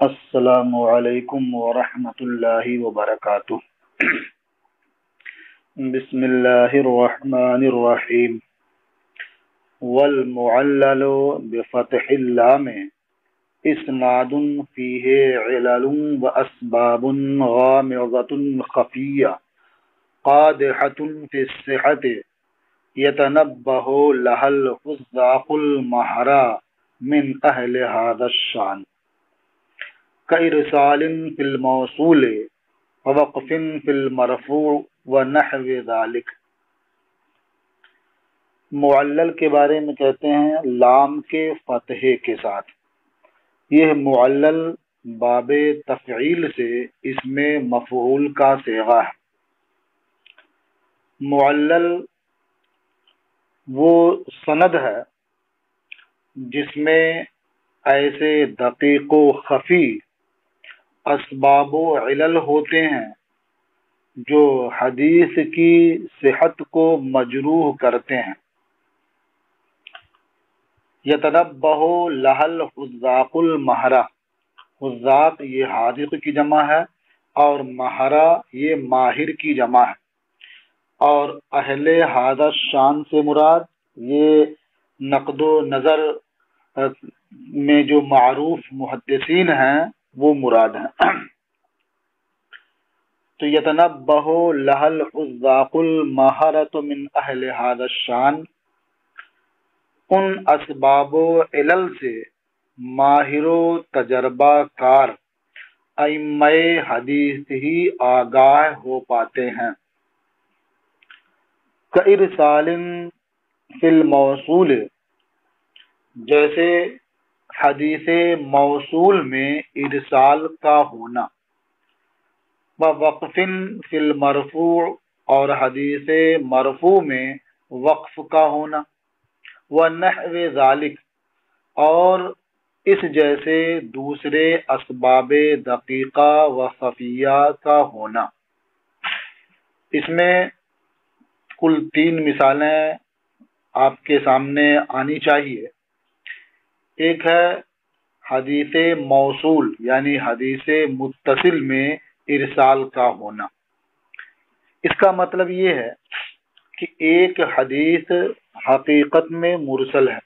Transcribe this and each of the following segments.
السلام علیکم ورحمۃ اللہ وبرکاتہ۔ بسم اللہ الرحمن الرحیم۔ والمعلل بفتح اللام اسناد فیہ علل واسباب غامضۃ خفیہ قادحۃ فی الصحۃ یتنبہ لها الفضاق المہرا من اہل هذا الشان كإرسال في الموصول ووقف في المرفوع ونحو ذلك۔ معلل کے بارے میں کہتے ہیں لام کے فتحے کے ساتھ۔ یہ معلل باب تفعیل سے اس میں مفعول کا صیغہ ہے۔ معلل وہ سند ہے جس میں ایسے دقیق و خفی اسباب و علل ہوتے ہیں جو حدیث کی صحت کو مجروح کرتے ہیں۔ یتنبہ لها الحذاق المہرہ، حذاق یہ حاذق کی جمع ہے اور مہرہ یہ ماہر کی جمع ہے، اور اہل ھذا الشان سے مراد یہ نقد و نظر میں جو معروف محدثین ہیں وہ مراد ہیں۔ تو یتنبہ لها الحذاق المہرۃ من اہل ھذا الشان، ان اسباب و علل سے ماہر و تجربہ کار ائمہ حدیث ہی آگاہ ہو پاتے ہیں۔ کإرسال فی الموصول، جیسے حدیث موصول میں ارسال کا ہونا، ووقف فی المرفوع اور حدیث مرفوع میں وقف کا ہونا، ونحو ذلک اور اس جیسے دوسرے اسباب دقیقہ و خفیہ کا ہونا۔ اس میں کل 3 مثالیں آپ کے سامنے آنی چاہیے۔ ایک ہے حدیث موصول یعنی حدیث متصل میں ارسال کا ہونا۔ اس کا مطلب یہ ہے کہ ایک حدیث حقیقت میں مرسل ہے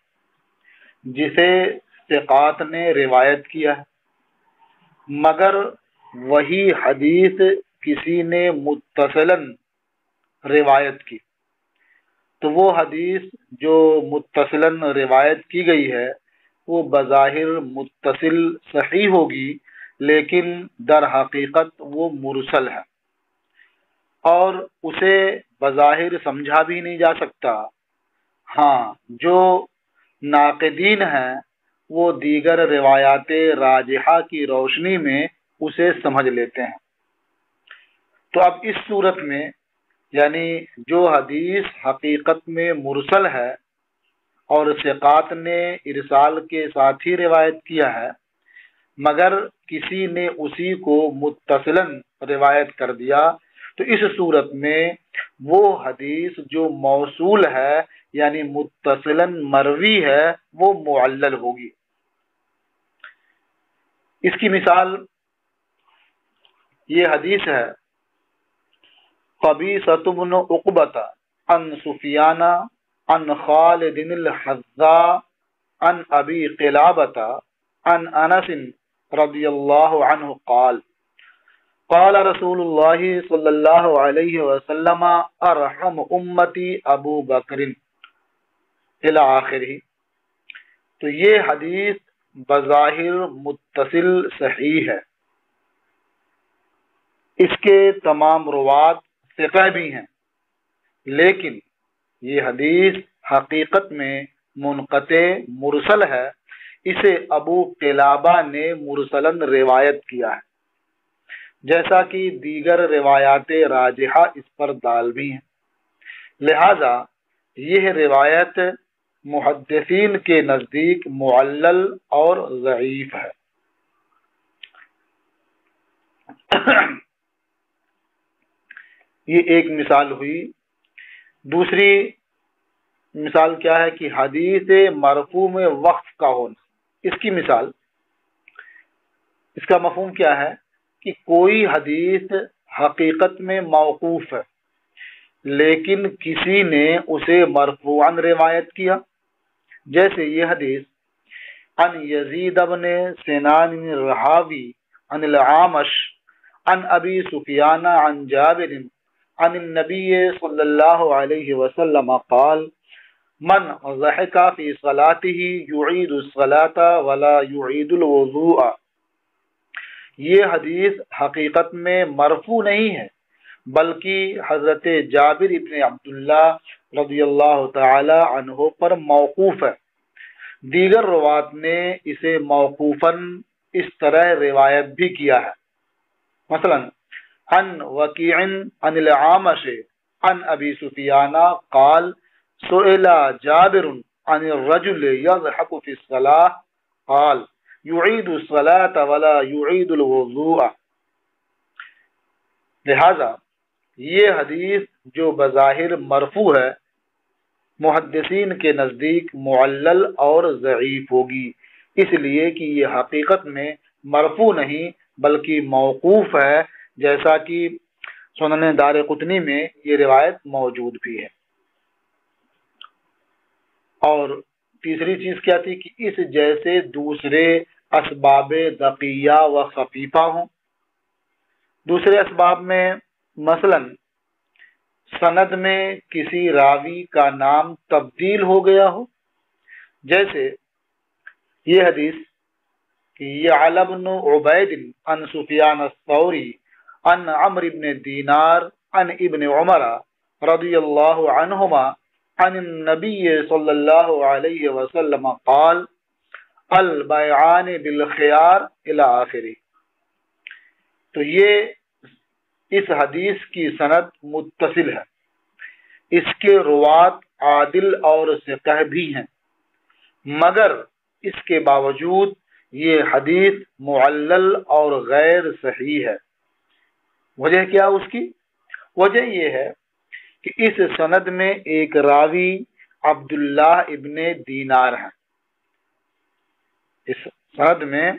جسے ثقات نے روایت کیا ہے، مگر وہی حدیث کسی نے متصلاً روایت کی، تو وہ حدیث جو متصلاً روایت کی گئی ہے وہ بظاہر متصل صحیح ہوگی، لیکن در حقیقت وہ مرسل ہے اور اسے بظاہر سمجھا بھی نہیں جا سکتا۔ ہاں، جو ناقدین ہیں وہ دیگر روایات راجحہ کی روشنی میں اسے سمجھ لیتے ہیں۔ تو اب اس صورت میں یعنی جو حدیث حقیقت میں مرسل ہے اور ثقات نے ارسال کے ساتھ ہی روایت کیا ہے، مگر کسی نے اسی کو متصلاً روایت کر دیا، تو اس صورت میں وہ حدیث جو موصول ہے یعنی متصلاً مروی ہے وہ معلل ہوگی۔ اس کی مثال یہ حدیث ہے، قبیصۃ بن عقبۃ عن سفیان عن خالد الحذاء عن ابی قلابۃ عن انس رضی اللہ عنہ قال قال رسول اللہ صلی اللہ علیہ وسلم ارحم امتی ابو بکر الی آخرہ۔ تو یہ حدیث بظاہر متصل صحیح ہے، اس کے تمام روات ثقہ بھی ہیں، لیکن یہ حدیث حقیقت میں منقطع مرسل ہے، اسے ابو قلابہ نے مرسلاً روایت کیا ہے، جیسا کہ دیگر روایات راجحہ اس پر دال بھی ہیں۔ لہذا یہ روایت محدثین کے نزدیک معلل اور ضعیف ہے۔ یہ ایک مثال ہوئی۔ دوسری مثال کیا ہے کہ حدیث مرفوع میں وقف کا ہونا۔ اس کی مثال، اس کا مفہوم کیا ہے کہ کوئی حدیث حقیقت میں موقوف ہے لیکن کسی نے اسے مرفوعاً روایت کیا، جیسے یہ حدیث عن یزید بن سنان الرحاوی عن العامش عن ابی سفیان عن جابر عن النبی صلی اللہ علیہ وسلم قال من ضحک فی صلاته یعید الصلاة ولا یعید الوضوء۔ یہ حدیث حقیقت میں مرفوع نہیں ہے بلکہ حضرت جابر ابن عبداللہ رضی اللہ تعالی عنہ پر موقوف ہے۔ دیگر روات نے اسے موقوفاً اس طرح روایت بھی کیا ہے، مثلا عن وکیع عن العامش عن ابی سفیان قال سئل جابر عن الرجل يضحك في الصلاة قال يعيد الصلاة ولا يعيد الوضوء۔ لہذا یہ حدیث جو بظاہر مرفوع ہے محدثین کے نزدیک معلل اور ضعیف ہوگی، اس لیے کہ یہ حقیقت میں مرفوع نہیں بلکہ موقوف ہے، جیسا کہ سنن دارقطنی میں یہ روایت موجود بھی ہے۔ اور تیسری چیز کیا تھی کہ اس جیسے دوسرے اسباب دقیہ و خفیفہ ہوں۔ دوسرے اسباب میں مثلا سند میں کسی راوی کا نام تبدیل ہو گیا ہو، جیسے یہ حدیث کہ یعلی بن عبید عن سفیان الثوری عن عمرو بن دینار عن ابن عمر رضی اللہ عنہما عن النبی صلی اللہ علیہ وسلم قال البیعان بالخیار الی آخری۔ تو یہ اس حدیث کی سند متصل ہے، اس کے روات عادل اور ثقہ بھی ہیں، مگر اس کے باوجود یہ حدیث معلل اور غیر صحیح ہے۔ وجہ کیا اس کی؟ وجہ یہ ہے کہ اس سند میں ایک راوی عبداللہ ابن دینار ہیں۔ اس سند میں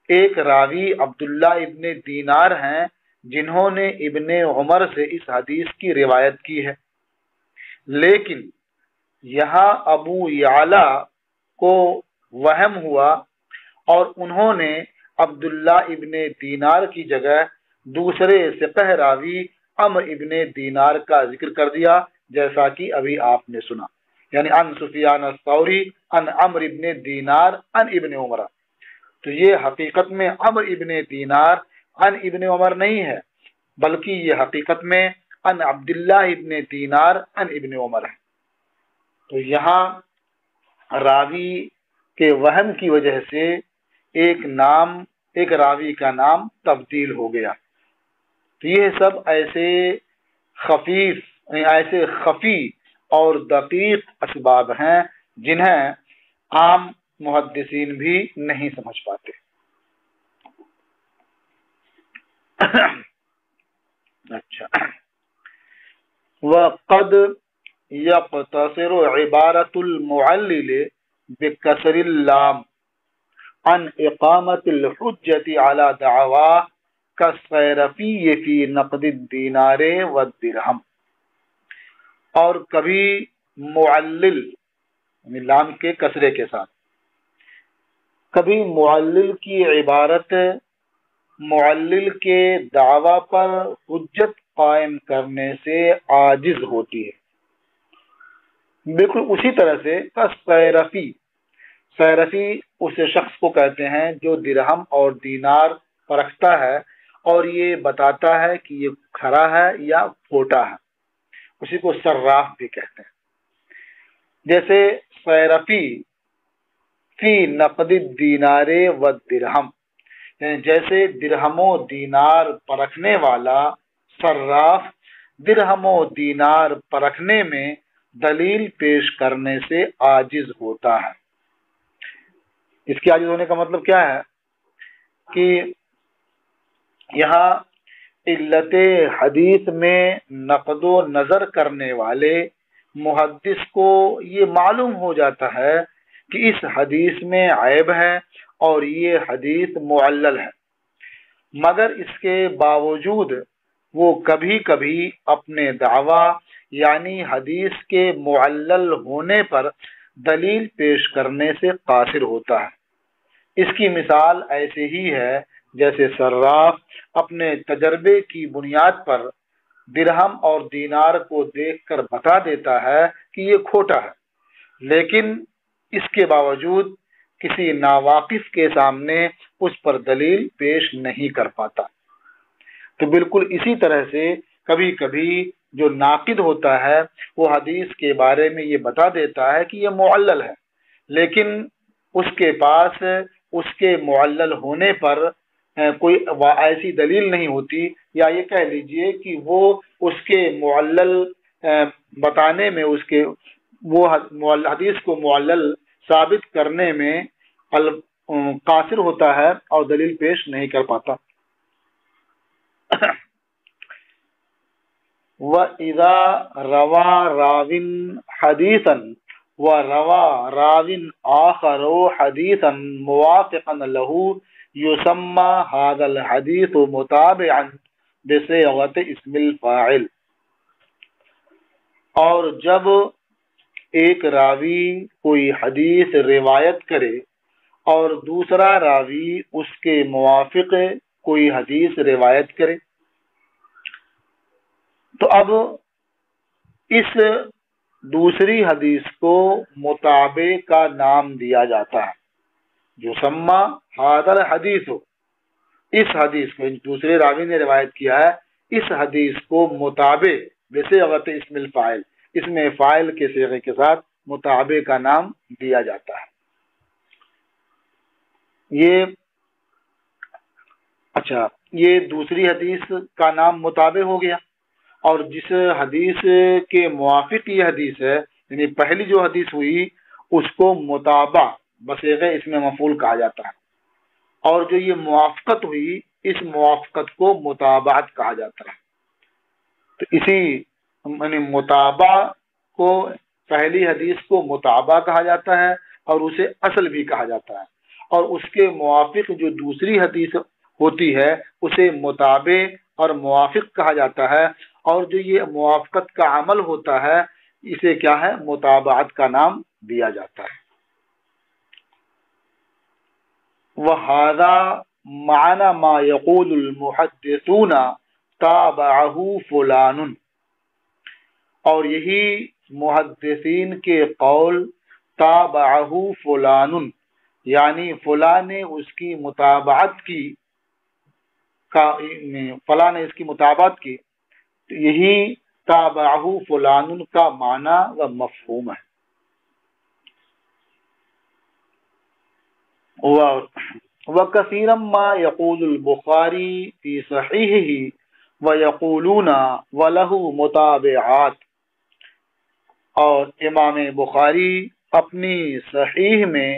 ایک راوی عبداللہ ابن دینار ہیں جنہوں نے ابن عمر سے اس حدیث کی روایت کی ہے، لیکن یہاں ابو یعلا کو وہم ہوا اور انہوں نے عبداللہ ابن دینار کی جگہ دوسرے ثقہ راوی عمر ابن دینار کا ذکر کر دیا، جیسا کہ ابھی آپ نے سنا، یعنی عن سفیان الثوری عن عمر ابن دینار عن ابن عمر۔ تو یہ حقیقت میں عمر ابن دینار عن ابن عمر نہیں ہے، بلکہ یہ حقیقت میں عن عبداللہ ابن دینار عن ابن عمر ہے۔ تو یہاں راوی کے وہم کی وجہ سے ایک راوی کا نام تبدیل ہو گیا۔ تو یہ سب ایسے خفی اور دقیق اسباب ہیں جنہیں عام محدثین بھی نہیں سمجھ پاتے۔ اچھا، وقد يقتصر عبارة المعلل بكسر اللام عن إقامة الحجة على دعواه كالصيرفي في نقد الدينار والدرهم۔ اور کبھی معلل یعنی لام کے کسرے کے ساتھ، کبھی معلل کی عبارت معلل کے دعویٰ پر حجت قائم کرنے سے عاجز ہوتی ہے، بالکل اسی طرح سے سیرفی اس شخص کو کہتے ہیں جو درہم اور دینار پرکھتا ہے اور یہ بتاتا ہے کہ یہ کھرا ہے یا پھوٹا ہے، اسی کو صراف بھی کہتے ہیں۔ جیسے سیرفی فی نقد الدینار والدرہم، یعنی جیسے درہم و دینار پرکھنے والا صراف درہم و دینار پرکھنے میں دلیل پیش کرنے سے عاجز ہوتا ہے۔ اس کے عاجز ہونے کا مطلب کیا ہے کہ یہاں علت حدیث میں نقد و نظر کرنے والے محدث کو یہ معلوم ہو جاتا ہے کہ اس حدیث میں عیب ہے اور یہ حدیث معلل ہے، مگر اس کے باوجود وہ کبھی کبھی اپنے دعویٰ یعنی حدیث کے معلل ہونے پر دلیل پیش کرنے سے قاصر ہوتا ہے۔ اس کی مثال ایسے ہی ہے جیسے صراف اپنے تجربے کی بنیاد پر درہم اور دینار کو دیکھ کر بتا دیتا ہے کہ یہ کھوٹا ہے، لیکن اس کے باوجود کسی ناواقف کے سامنے اس پر دلیل پیش نہیں کر پاتا۔ تو بالکل اسی طرح سے کبھی کبھی جو ناقد ہوتا ہے وہ حدیث کے بارے میں یہ بتا دیتا ہے کہ یہ معلل ہے، لیکن اس کے پاس اس کے معلل ہونے پر کوئی ایسی دلیل نہیں ہوتی، یا یہ کہہ لیجئے کہ وہ اس کے معلل بتانے میں اس کے وہ حدیث کو معلل ثابت کرنے میں قاصر ہوتا ہے اور دلیل پیش نہیں کر پاتا۔ وَإِذَا رَوَى رَاوٍ حَدِيثًا وَرَوَى رَاوٍ آخَرُ حَدِيثًا مُوَافِقًا لَهُ يُسَمَّى هَذَا الْحَدِيثُ مُتَابِعًا بِصِيغَةِ اسم الفاعل۔ اور جب ایک راوی کوئی حدیث روایت کرے اور دوسرا راوی اس کے موافق کوئی حدیث روایت کرے، تو اب اس دوسری حدیث کو متابع کا نام دیا جاتا ہے۔ جو سما حاضر حدیث ہو، اس حدیث کو دوسرے راوی نے روایت کیا ہے، اس حدیث کو متابع بصیغۃ اسم الفاعل، اس میں فاعل کے صیغے کے ساتھ متابع کا نام دیا جاتا ہے۔ یہ دوسری حدیث کا نام متابع ہو گیا، اور جس حدیث کے موافق یہ حدیث ہے، یعنی پہلی جو حدیث ہوئی اس کو متابع بصیغہ اسم مفعول کہا جاتا ہے، اور جو یہ موافقت ہوئی اس موافقت کو متابعت کہا جاتا ہے۔ تو اسی یعنی متابع کو، پہلی حدیث کو متابع کہا جاتا ہے اور اسے اصل بھی کہا جاتا ہے، اور اس کے موافق جو دوسری حدیث ہوتی ہے اسے متابع اور موافق کہا جاتا ہے، اور جو یہ موافقت کا عمل ہوتا ہے اسے کیا ہے، متابعت کا نام دیا جاتا ہے۔ وَهَذَا مَعْنَى مَا يَقُولُ الْمُحَدِّثُونَ تَابَعَهُ فُلَانٌ، اور یہی محدثین کے قول تابعہ فلان، یعنی فلاں نے اس کی متابعت کی، فلاں نے اس کی متابعت کی، تو یہی تابعہ فلان کا معنی و مفہوم ہے۔ وَكَثِيرًا مَا يَقُولُ الْبُخَارِي فِي صَحِيحِهِ وَيَقُولُونَ وَلَهُ مُتَابِعَاتٍ، اور امام بخاری اپنی صحیح میں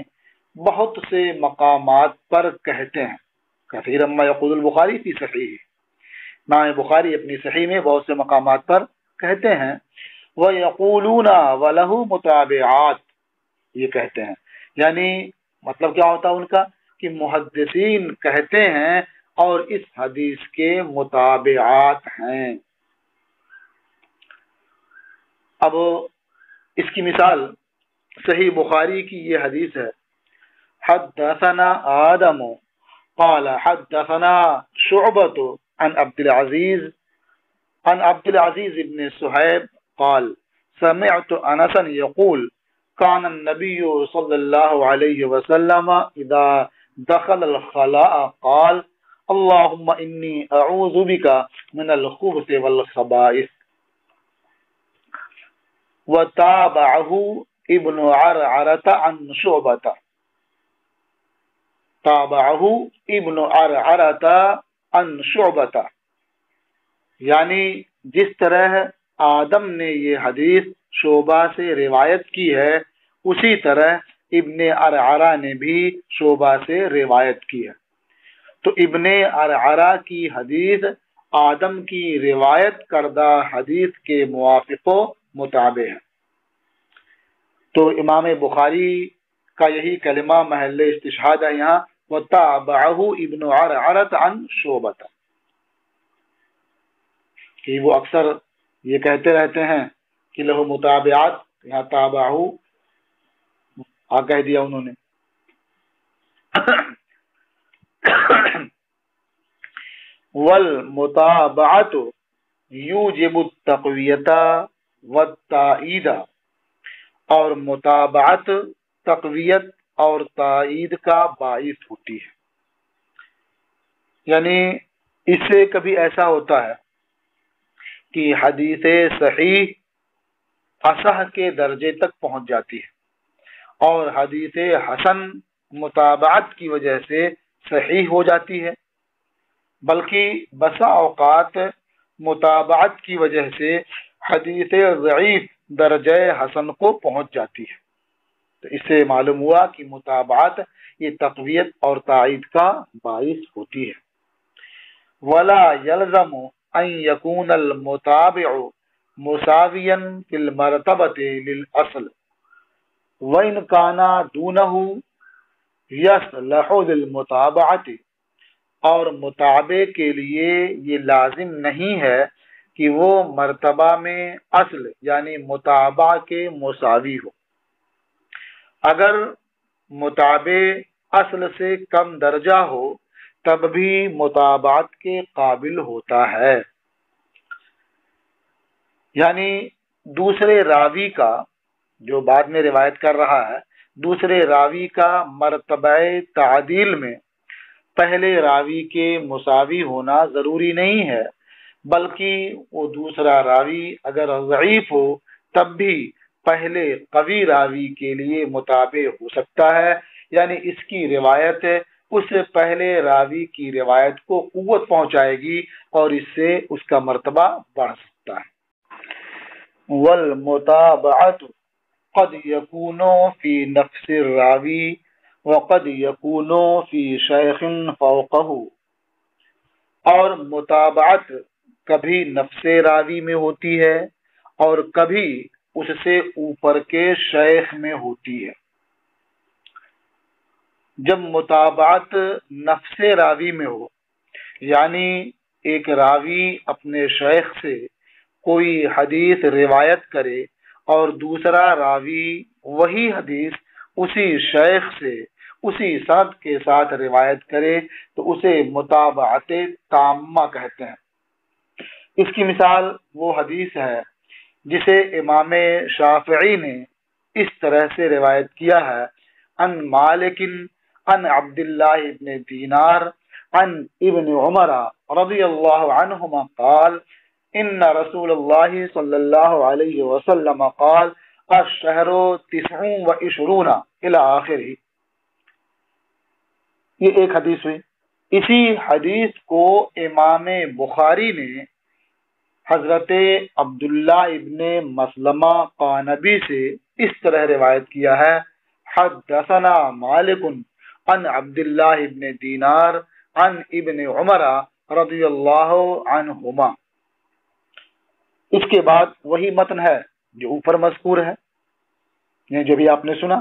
بہت سے مقامات پر کہتے ہیں، کثیرا ما یقول البخاری فی صحیح، امام بخاری اپنی صحیح میں بہت سے مقامات پر کہتے ہیں، وَيَقُولُونَ وَلَهُ مُتَابِعَاتٍ، یہ کہتے ہیں، یعنی مطلب کیا ہوتا ہے ان کا، کہ محدثین کہتے ہیں اور اس حدیث کے متابعات ہیں۔ اب اس کی مثال صحیح بخاری کی یہ حدیث ہے، حدثنا آدم قال حدثنا شعبۃ عن عبد العزیز بن صہیب قال سمعت انسا یقول كان النبي صلی اللہ علیہ وسلم اذا دخل الخلاء قال اللهم انی اعوذ بك من الخبث والخبائث۔ وتابعه ابن عرعرة عن شعبة، تابعه ابن عرعرة عن شعبة، یعنی جس طرح آدم نے یہ حدیث شعبہ سے روایت کی ہے اسی طرح ابن عرعرہ نے بھی شعبہ سے روایت کی ہے۔ تو ابن عرعرہ کی حدیث آدم کی روایت کردہ حدیث کے موافق و متابع ہے۔ تو امام بخاری کا یہی کلمہ محل استشہاد ہے یہاں، وَتَابَعَهُ ابن عرعرۃ عن شعبۃ، کہ وہ اکثر یہ کہتے رہتے ہیں کہ لہو متابعات، یہاں تابعہو کہہ دیا انہوں نے۔ والمتابعت یوجب التقویۃ والتائید، اور متابعت تقویت اور تائید کا باعث ہوتی ہے، یعنی اس سے کبھی ایسا ہوتا ہے کہ حدیث صحیح اصح کے درجے تک پہنچ جاتی ہے، اور حدیث حسن متابعت کی وجہ سے صحیح ہو جاتی ہے، بلکہ بسا اوقات متابعت کی وجہ سے حدیث ضعیف درجہ حسن کو پہنچ جاتی ہے۔ تو اس سے معلوم ہوا کہ متابعت یہ تقویت اور تائید کا باعث ہوتی ہے۔ ولا يلزم ان يكون المتابع مساويا في المرتبة للأصل وإن كان دونه يصلح للمتابعة، اور متابع کے لیے یہ لازم نہیں ہے کہ وہ مرتبہ میں اصل یعنی متابع کے مساوی ہو، اگر متابع اصل سے کم درجہ ہو تب بھی متابعت کے قابل ہوتا ہے، یعنی دوسرے راوی کا، جو بعد میں روایت کر رہا ہے، دوسرے راوی کا مرتبہ تعدیل میں پہلے راوی کے مساوی ہونا ضروری نہیں ہے، بلکہ وہ دوسرا راوی اگر ضعیف ہو تب بھی پہلے قوی راوی کے لیے متابع ہو سکتا ہے، یعنی اس کی روایت اس پہلے راوی کی روایت کو قوت پہنچائے گی اور اس سے اس کا مرتبہ بڑھ سکتا ہے۔ والمتابعت قد يكون في نفس الراوی وقد يكون في شیخ فوقه، اور متابعت کبھی نفس راوی میں ہوتی ہے اور کبھی اس سے اوپر کے شیخ میں ہوتی ہے۔ جب متابعت نفس راوی میں ہو، یعنی ایک راوی اپنے شیخ سے کوئی حدیث روایت کرے اور دوسرا راوی وہی حدیث اسی شیخ سے اسی سند کے ساتھ روایت کرے تو اسے متابعت تامہ کہتے ہیں۔ اس کی مثال وہ حدیث ہے جسے امام شافعی نے اس طرح سے روایت کیا ہے، عن مالک عن عبداللہ ابن دینار عن ابن عمر رضی اللہ عنہما قال ان رسول اللہ صلی اللہ علیہ وسلم قال الشہر 29 الی آخرہ۔ یہ ایک حدیث ہوئی۔ اسی حدیث کو امام بخاری نے حضرت عبداللہ ابن مسلمہ قانبی سے اس طرح روایت کیا ہے، حدثنا مالک عن عبداللہ ابن دینار عن ابن عمر رضی اللہ عنہما۔ اس کے بعد وہی متن ہے جو اوپر مذکور ہے، یہ جو بھی آپ نے سنا۔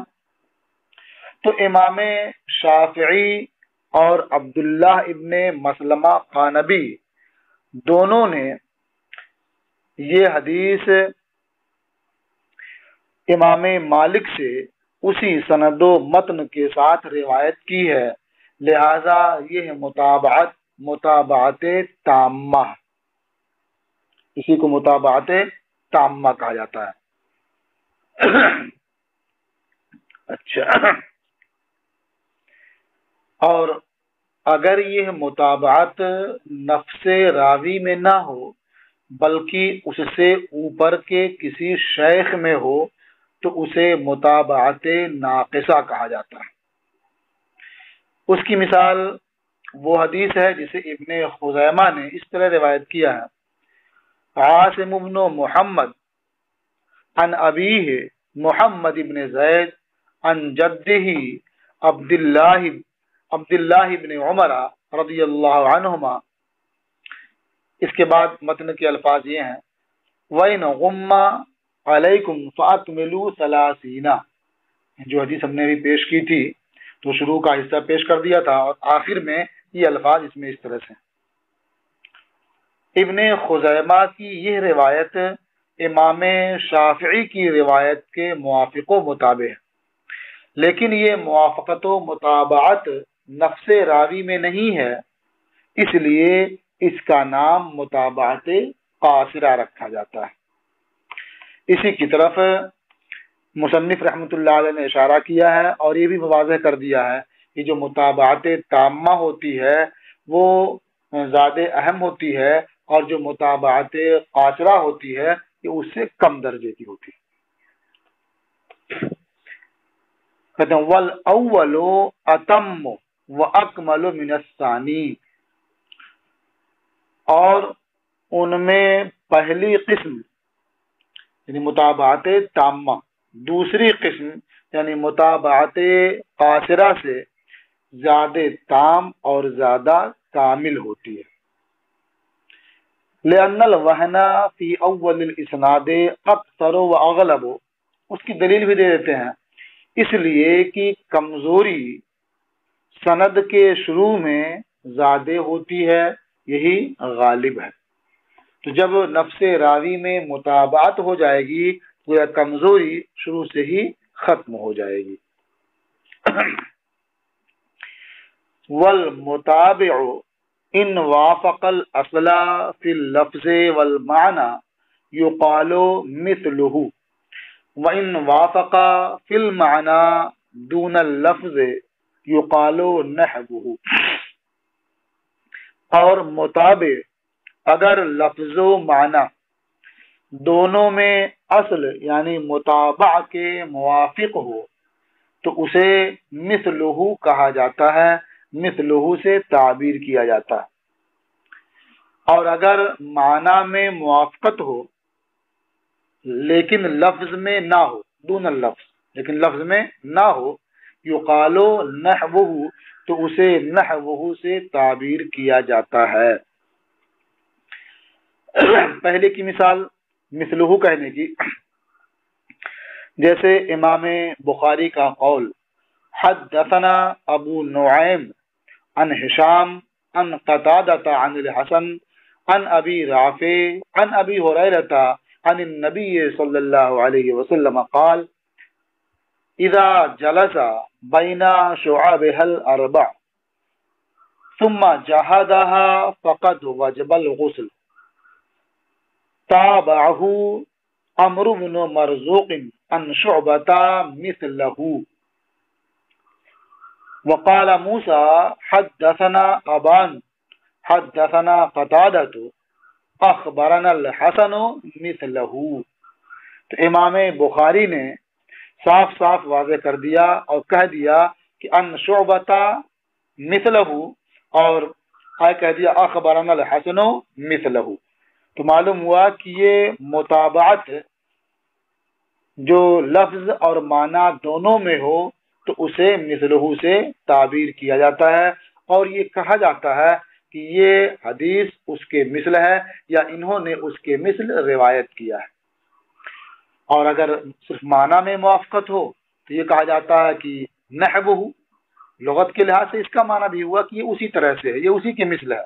تو امام شافعی اور عبداللہ ابن مسلمہ قانبی دونوں نے یہ حدیث امام مالک سے اسی سند و متن کے ساتھ روایت کی ہے، لہذا یہ متابعت تامہ، اسی کو متابعت تامہ کہا جاتا ہے۔ اچھا، اور اگر یہ متابعت نفس راوی میں نہ ہو بلکہ اس سے اوپر کے کسی شیخ میں ہو تو اسے متابعت ناقصہ کہا جاتا ہے۔ اس کی مثال وہ حدیث ہے جسے ابن خزیمہ نے اس طرح روایت کیا ہے، عاصم بن محمد عن ابیہ محمد بن زید عن جدہ عبداللہ بن عمر رضی اللہ عنہما۔ اس کے بعد متن کے الفاظ یہ ہیں، وَإِنْ غُمَّ عَلَيْكُمْ فَأَكْمِلُوا 30، جو حدیث ہم نے ابھی پیش کی تھی تو شروع کا حصہ پیش کر دیا تھا، اور آخر میں یہ الفاظ اس میں اس طرح سے۔ ابن خزیمہ کی یہ روایت امام شافعی کی روایت کے موافق و مطابق ہے، لیکن یہ موافقت و مطابعت نفس راوی میں نہیں ہے، اس لیے اس کا نام مطابعت قاصرہ رکھا جاتا ہے۔ اسی کی طرف مصنف رحمۃ اللہ علیہ نے اشارہ کیا ہے اور یہ بھی واضح کر دیا ہے کہ جو مطابعت تامہ ہوتی ہے وہ زیادہ اہم ہوتی ہے، اور جو مطابعت قاصرہ ہوتی ہے یہ اس سے کم درجے کی ہوتی ہے۔ کہتے ہیں والاول اتم واکمل من الثانی، اور ان میں پہلی قسم یعنی مطابعت تامہ، دوسری قسم یعنی مطابعت قاصرہ سے زیادہ تام اور زیادہ کامل ہوتی ہے۔ لأن الوہن فی اول الاسناد اکثر و اغلب، اس کی دلیل بھی دے دیتے ہیں، اس لیے کہ کمزوری سند کے شروع میں زیادہ ہوتی ہے، یہی غالب ہے۔ تو جب نفس راوی میں مطابعت ہو جائے گی تو یہ کمزوری شروع سے ہی ختم ہو جائے گی۔ والمتابع ان وافق الاصل فی اللفظ والمعنى يقال مثله، وان وافق فی المعنى دون اللفظ يقال نحوه۔ اور متابع اگر لفظ و معنی دونوں میں اصل یعنی متابع کے موافق ہو تو اسے مثلہ کہا جاتا ہے، مثلہ سے تعبیر کیا جاتا ہے۔ اور اگر معنی میں موافقت ہو لیکن لفظ میں نہ ہو، دون اللفظ، لیکن لفظ میں نہ ہو، یقال نحوہ، تو اسے نحوہ سے تعبیر کیا جاتا ہے۔ پہلے کی مثال مثلہ کہنے کی، جیسے امام بخاری کا قول حدثنا ابو نعیم عن ہشام عن قتادہ عن الحسن عن ابی رافع عن ابی ہریرہ عن النبی صلی اللہ علیہ وسلم قال اذا جلس بین شعابها الاربع ثم جہدها فقد وجب الغسل، تابعه عمرو بن مرزوق عن شعبة مثله، وقال موسى حدثنا ابان حدثنا قتادة اخبرنا الحسن مثله۔ تو امام بخاری نے صاف صاف واضح کر دیا اور کہہ دیا کہ ان شعبة مثله، اور کہہ دیا اخبرنا الحسن مثله۔ تو معلوم ہوا کہ یہ مطابعت جو لفظ اور معنی دونوں میں ہو تو اسے مثلہ سے تعبیر کیا جاتا ہے، اور یہ کہا جاتا ہے کہ یہ حدیث اس کے مثل ہے یا انہوں نے اس کے مثل روایت کیا ہے۔ اور اگر صرف معنی میں موافقت ہو تو یہ کہا جاتا ہے کہ نحوہ، لغت کے لحاظ سے اس کا معنی بھی ہوا کہ یہ اسی طرح سے ہے، یہ اسی کے مثل ہے،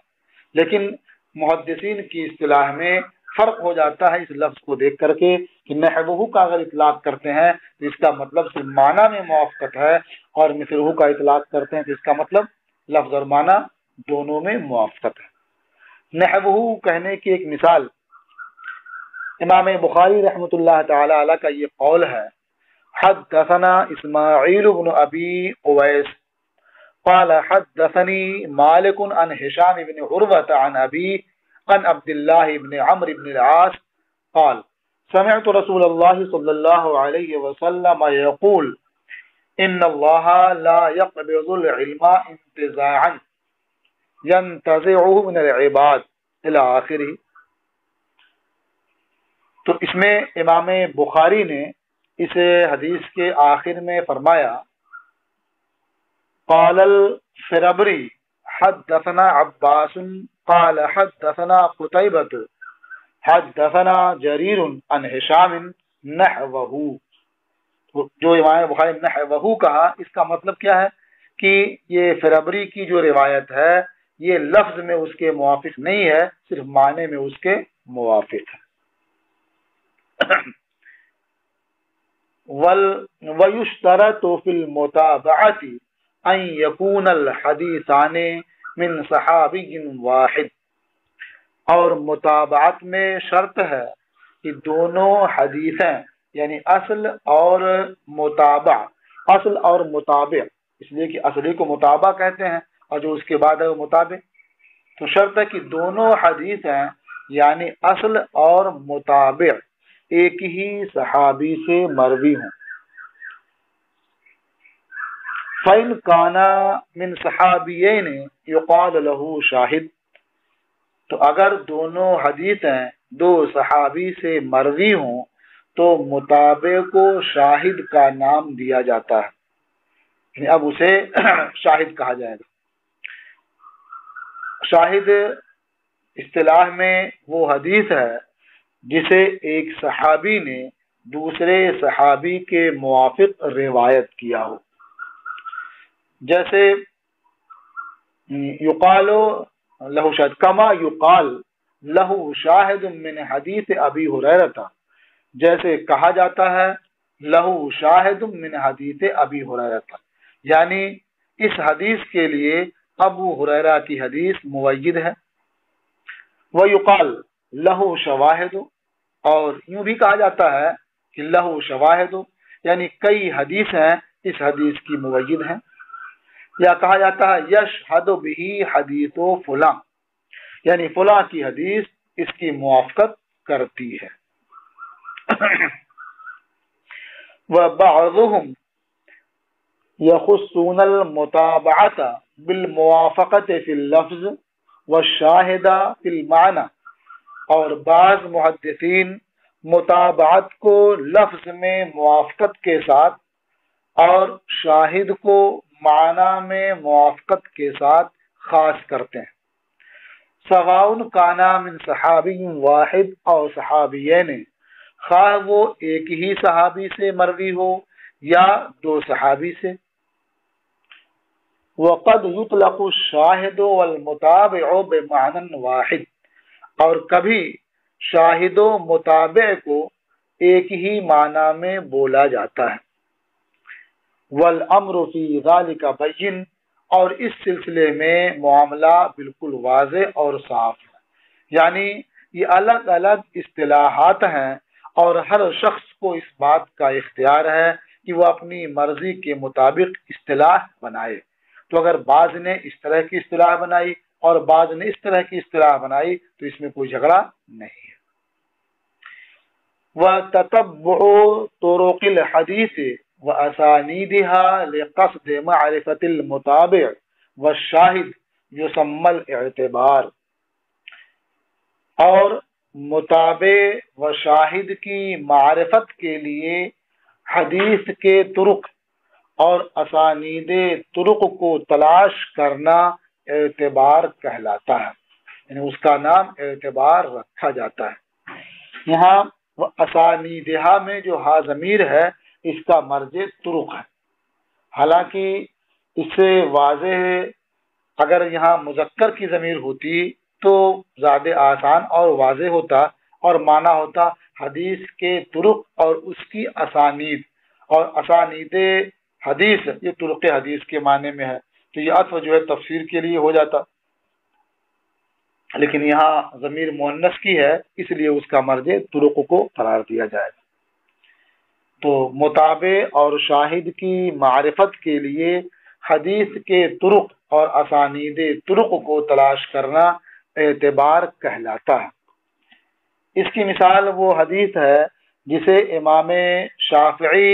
لیکن محدثین کی اصطلاح میں فرق ہو جاتا ہے اس لفظ کو دیکھ کر کے کہ نحوہ کا اگر اطلاق کرتے ہیں تو اس کا مطلب صرف معنی میں موافقت ہے، اور مثلہ کا اطلاق کرتے ہیں تو اس کا مطلب لفظ اور معنی دونوں میں موافقت ہے۔ نحوہ کہنے کی ایک مثال امام بخاری رحمۃ اللہ تعالی علیہ کا یہ قول ہے حدثنا اسماعیل بن ابی اویس قال حدثني مالك عن هشام بن عروة عن أبي عن عبد الله بن عمرو بن العاص قال سمعت رسول الله صلى الله عليه وسلم يقول إن الله لا يقبض العلم انتزاعا ينتزعه من العباد إلى آخره۔ تو اس میں امام بخاری نے اس حدیث کے آخر میں فرمایا قال الفربری حدثنا عباس قال حدثنا قتيبة حدثنا جرير عن هشام نحوه۔ جو امام بخاری نحوہ کہا، اس کا مطلب کیا ہے کہ یہ فربری کی جو روایت ہے یہ لفظ میں اس کے موافق نہیں ہے، صرف معنی میں اس کے موافق ہے۔ وَيُشْتَرَطُ فِي الْمُتَابَعَةِ أَنْ يَكُونَ الْحَدِيثَانِ مِنْ صَحَابِيٍّ وَاحِدٍ، اور متابعت میں شرط ہے کہ دونوں حدیثیں، یعنی اصل اور متابع، اصل اور متابع، اس لیے کہ اصلی کو متابع کہتے ہیں اور جو اس کے بعد ہے وہ متابع، تو شرط ہے کہ دونوں حدیثیں یعنی اصل اور متابع ایک ہی صحابی سے مروی ہوں۔ فَإِنْ كَانَ مِنْ صَحَابِيَّيْنِ يُقَالُ لَهُ شَاهِدٌ، تو اگر دونوں حدیثیں دو صحابی سے مروی ہوں تو متابع کو شاہد کا نام دیا جاتا ہے، یعنی اب اسے شاہد کہا جائے گا۔ شاہد اصطلاح میں وہ حدیث ہے جسے ایک صحابی نے دوسرے صحابی کے موافق روایت کیا ہو، جیسے یقال لہ شاہد، کما یقال لہ شاہد من حدیث ابی ہریرہ، جیسے کہا جاتا ہے لہ شاہد من حدیث ابی ہریرہ، یعنی اس حدیث کے لیے ابو ہریرہ کی حدیث مؤید ہے۔ وَيُقال لَهُ شَوَاهِدُ، اور یوں بھی کہا جاتا ہے کہ لَهُ شَوَاهِدُ، یعنی کئی حدیثیں اس حدیث کی مؤید ہیں، یا کہا جاتا ہے یشہد بہ حدیث فلاں، یعنی فلاں کی حدیث اس کی موافقت کرتی ہے۔ وَبَعْضُهُمْ يَخُصُّونَ الْمُتَابَعَةَ بِالْمُوَافَقَةِ فِي اللَّفْظِ وَالشَّاهِدَ فِي الْمَعْنَى، اور بعض محدثین متابعت کو لفظ میں موافقت کے ساتھ اور شاہد کو معنی میں موافقت کے ساتھ خاص کرتے ہیں۔ سواء کان من صحابی واحد اور صحابیین، خواہ وہ ایک ہی صحابی سے مروی ہو یا دو صحابی سے۔ وقد یطلق الشاہد والمتابع بمعنى واحد، اور کبھی شاہد و متابع کو ایک ہی معنی میں بولا جاتا ہے۔ والامر فی ذلک بین، اور اس سلسلے میں معاملہ بالکل واضح اور صاف ہے، یعنی یہ الگ الگ اصطلاحات ہیں اور ہر شخص کو اس بات کا اختیار ہے کہ وہ اپنی مرضی کے مطابق اصطلاح بنائے۔ تو اگر بعض نے اس طرح کی اصطلاح بنائی اور بعض نے اس طرح کی اصطلاح بنائی تو اس میں کوئی جھگڑا نہیں ہے۔ وَتَتَبُّعُ طُرُقِ الْحَدِيثِ وَأَسَانِيدِهَا لِقَصْدِ مَعْرِفَةِ الْمُتَابِعِ وَالشَّاهِدِ يُسَمَّى الْاعْتِبَارِ، اور متابع و شاہد کی معرفت کے لیے حدیث کے طرق اور اسانید طرق کو تلاش کرنا اعتبار کہلاتا ہے، یعنی اس کا نام اعتبار رکھا جاتا ہے۔ یہاں اسانیدہا میں جو ہا ضمیر ہے اس کا مرجع طرق ہے، حالانکہ اس سے واضح ہے اگر یہاں مذکر کی ضمیر ہوتی تو زیادہ آسان اور واضح ہوتا اور معنی ہوتا حدیث کے طرق اور اس کی اسانید، اور اسانید حدیث یہ طرق حدیث کے معنی میں ہے، تو یہ عطف جو ہے تفسیر کے لیے ہو جاتا، لیکن یہاں ضمیر مؤنث کی ہے اس لیے اس کا مرجع طرق کو قرار دیا جائے گا۔ تو متابع اور شاہد کی معرفت کے لیے حدیث کے طرق اور اسانید طرق کو تلاش کرنا اعتبار کہلاتا ہے۔ اس کی مثال وہ حدیث ہے جسے امام شافعی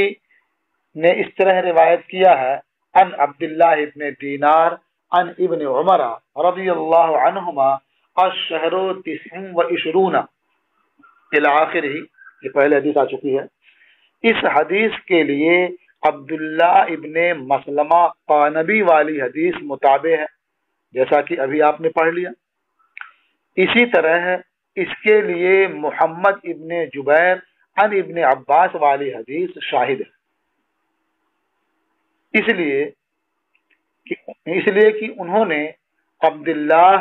نے اس طرح روایت کیا ہے، عن عبداللہ ابن دینار عن ابن عمر رضی اللہ عنہما الشہر 29 الی آخرہ، یہ پہلے حدیث آ چکی ہے۔ اس حدیث کے لیے عبداللہ ابن مسلمہ قانبی والی حدیث متابع ہے، جیسا کہ ابھی آپ نے پڑھ لیا۔ اسی طرح اس کے لیے محمد ابن جبیر عن ابن عباس والی حدیث شاہد ہے، اس لیے کہ انہوں نے عبداللہ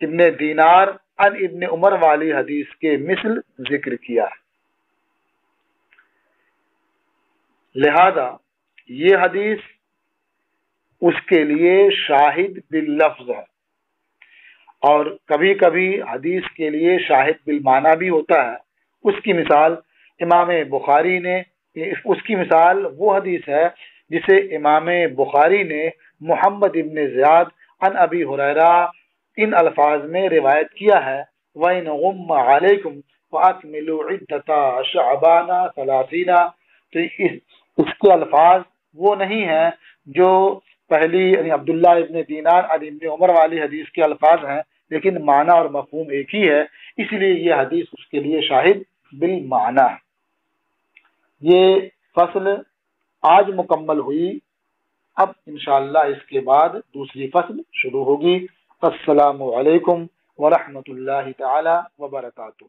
ابن دینار عن ابن عمر والی حدیث کے مثل ذکر کیا، لہذا یہ حدیث اس کے لیے شاہد باللفظ ہے، اور کبھی کبھی حدیث کے لیے شاہد بالمعنی بھی ہوتا ہے۔ اس کی مثال امام بخاری نے اس کی مثال وہ حدیث ہے جسے امام بخاری نے محمد ابن زیاد عن ابی ہریرہ ان الفاظ میں روایت کیا ہے، وَإِنْ غُمَّ عَلَيْكُمْ فَأَكْمِلُوا عِدَّةَ شَعْبَانَ 30۔ تو اس کے الفاظ وہ نہیں ہیں جو پہلی یعنی عبداللہ ابن دینار عن ابن عمر والی حدیث کے الفاظ ہیں، لیکن معنی اور مفہوم ایک ہی ہے، اس لیے یہ حدیث اس کے لیے شاہد بالمعنی ہے۔ یہ فصل آج مکمل ہوئی، اب انشاءاللہ اس کے بعد دوسری فصل شروع ہوگی۔ السلام علیکم ورحمۃ اللہ تعالی وبرکاتہ۔